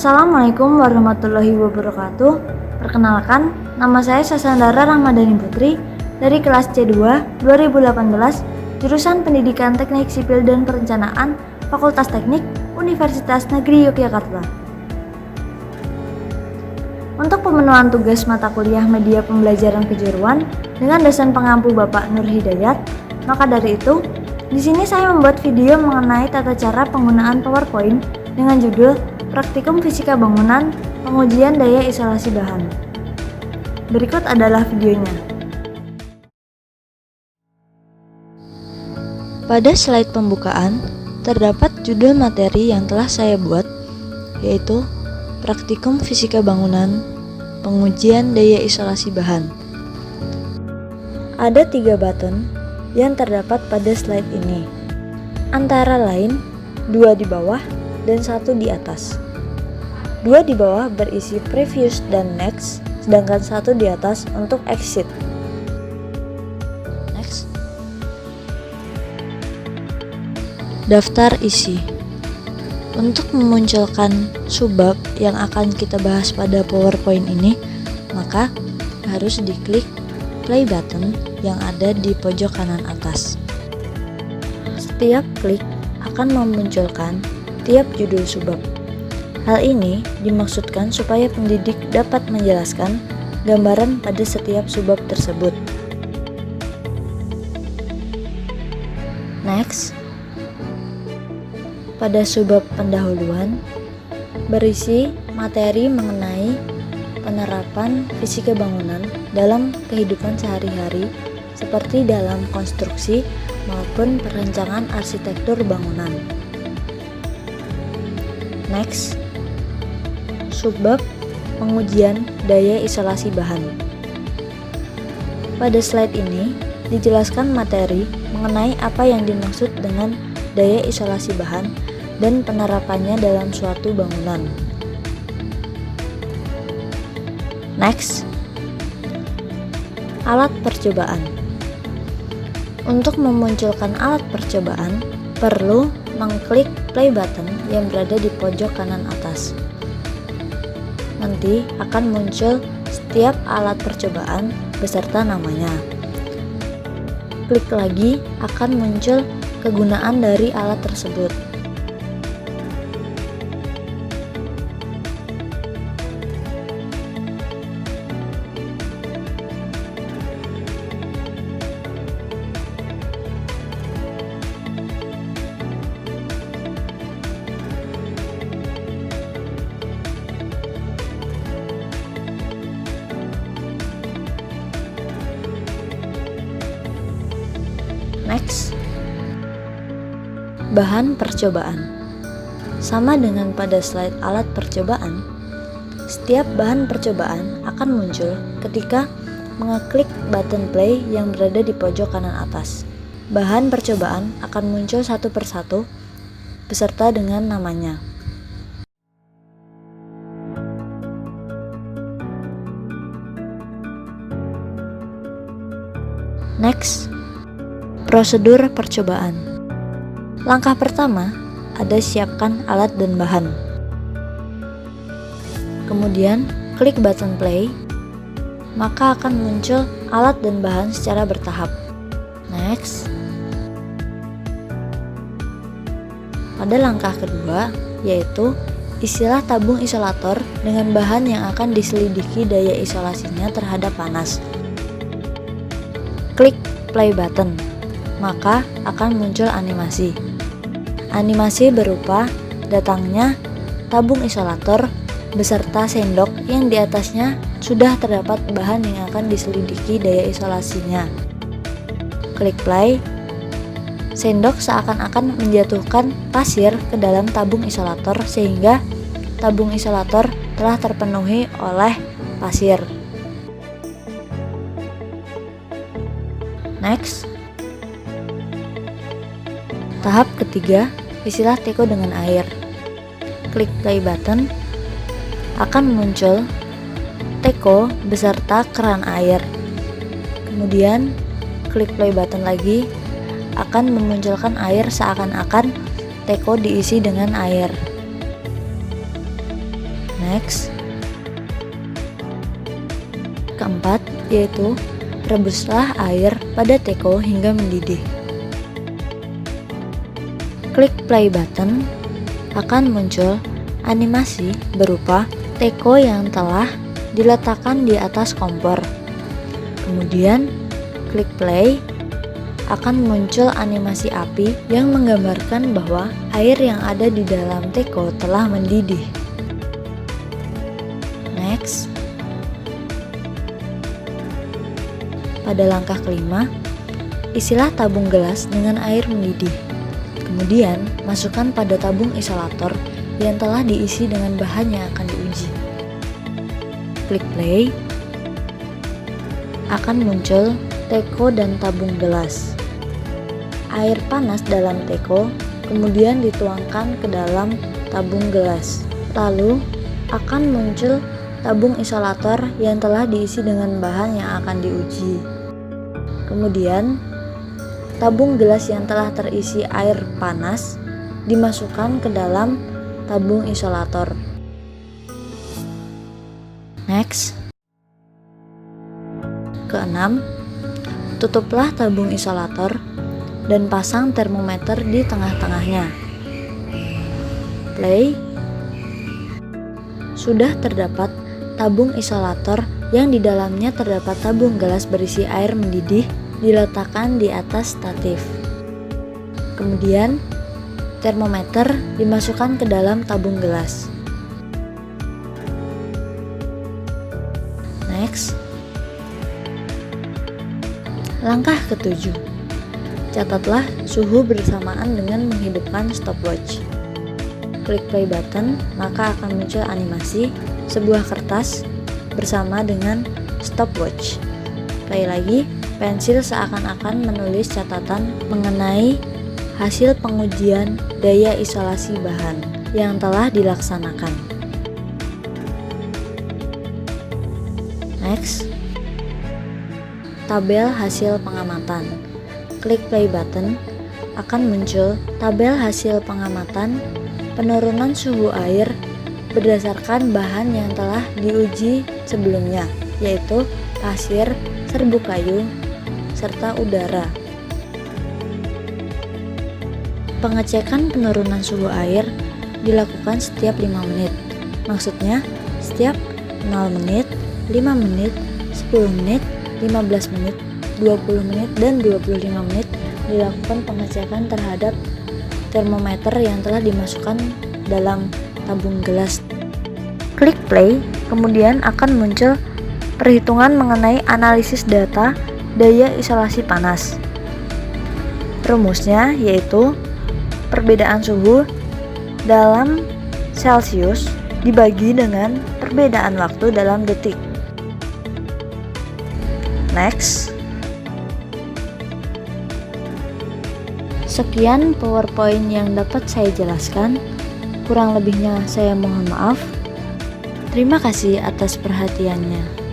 Assalamualaikum warahmatullahi wabarakatuh. Perkenalkan, nama saya Sasandara Rahmadani Putri dari kelas C2 2018, jurusan Pendidikan Teknik Sipil dan Perencanaan, Fakultas Teknik, Universitas Negeri Yogyakarta. Untuk pemenuhan tugas mata kuliah media pembelajaran kejuruan dengan dosen pengampu Bapak Nur Hidayat, maka dari itu, di sini saya membuat video mengenai tata cara penggunaan PowerPoint dengan judul Praktikum Fisika Bangunan, Pengujian Daya Isolasi Bahan. Berikut adalah videonya. Pada slide pembukaan, terdapat judul materi yang telah saya buat, yaitu Praktikum Fisika Bangunan, Pengujian Daya Isolasi Bahan. Ada 3 button yang terdapat pada slide ini, antara lain 2 di bawah dan 1 di atas. 2 di bawah berisi previous dan next, sedangkan 1 di atas untuk exit. Next. Daftar isi. Untuk memunculkan subbab yang akan kita bahas pada PowerPoint ini, maka harus diklik play button yang ada di pojok kanan atas. Setiap klik akan memunculkan tiap judul subbab. Hal ini dimaksudkan supaya pendidik dapat menjelaskan gambaran pada setiap subbab tersebut. Next. Pada subbab pendahuluan, berisi materi mengenai penerapan fisika bangunan dalam kehidupan sehari-hari seperti dalam konstruksi maupun perencanaan arsitektur bangunan. Next. Subbab pengujian daya isolasi bahan. Pada slide ini dijelaskan materi mengenai apa yang dimaksud dengan daya isolasi bahan dan penerapannya dalam suatu bangunan. Next. Alat percobaan. Untuk memunculkan alat percobaan, perlu mengklik play button yang berada di pojok kanan atas. Nanti akan muncul setiap alat percobaan beserta namanya. Klik lagi akan muncul kegunaan dari alat tersebut. Next. Bahan percobaan. Sama dengan pada slide alat percobaan, setiap bahan percobaan akan muncul ketika mengeklik button play yang berada di pojok kanan atas. Bahan percobaan akan muncul satu persatu beserta dengan namanya. Next. Prosedur percobaan. Langkah pertama, ada siapkan alat dan bahan. Kemudian, klik button play, maka akan muncul alat dan bahan secara bertahap. Next. Pada langkah kedua, yaitu isilah tabung isolator dengan bahan yang akan diselidiki daya isolasinya terhadap panas. Klik play button, maka akan muncul animasi. Animasi berupa datangnya tabung isolator beserta sendok yang di atasnya sudah terdapat bahan yang akan diselidiki daya isolasinya. Klik play. Sendok seakan-akan menjatuhkan pasir ke dalam tabung isolator sehingga tabung isolator telah terpenuhi oleh pasir. Next. Tahap ketiga, isilah teko dengan air. Klik play button, akan muncul teko beserta keran air. Kemudian, klik play button lagi, akan memunculkan air seakan-akan teko diisi dengan air. Next. Keempat, yaitu rebuslah air pada teko hingga mendidih. Klik play button, akan muncul animasi berupa teko yang telah diletakkan di atas kompor. Kemudian, klik play, akan muncul animasi api yang menggambarkan bahwa air yang ada di dalam teko telah mendidih. Next. Pada langkah kelima, isilah tabung gelas dengan air mendidih. Kemudian, masukkan pada tabung isolator yang telah diisi dengan bahan yang akan diuji. Klik play, akan muncul teko dan tabung gelas. Air panas dalam teko kemudian dituangkan ke dalam tabung gelas. Lalu, akan muncul tabung isolator yang telah diisi dengan bahan yang akan diuji. Kemudian, tabung gelas yang telah terisi air panas dimasukkan ke dalam tabung isolator. Next. Keenam, tutuplah tabung isolator dan pasang termometer di tengah-tengahnya. Play. Sudah terdapat tabung isolator yang di dalamnya terdapat tabung gelas berisi air mendidih diletakkan di atas statif. Kemudian, termometer dimasukkan ke dalam tabung gelas. Next. Langkah ketujuh. Catatlah suhu bersamaan dengan menghidupkan stopwatch. Klik play button, maka akan muncul animasi sebuah kertas bersama dengan stopwatch. Play lagi, pensil seakan-akan menulis catatan mengenai hasil pengujian daya isolasi bahan yang telah dilaksanakan. Next. Tabel hasil pengamatan. Klik play button, akan muncul tabel hasil pengamatan penurunan suhu air berdasarkan bahan yang telah diuji sebelumnya, yaitu pasir, serbuk kayu, serta udara. Pengecekan penurunan suhu air dilakukan setiap 5 menit. Maksudnya, setiap 0 menit, 5 menit, 10 menit, 15 menit, 20 menit, dan 25 menit dilakukan pengecekan terhadap termometer yang telah dimasukkan dalam tabung gelas. Klik play, kemudian akan muncul perhitungan mengenai analisis data daya isolasi panas. Rumusnya yaitu perbedaan suhu dalam Celcius dibagi dengan perbedaan waktu dalam detik. Next. Sekian PowerPoint yang dapat saya jelaskan. Kurang lebihnya saya mohon maaf. Terima kasih atas perhatiannya.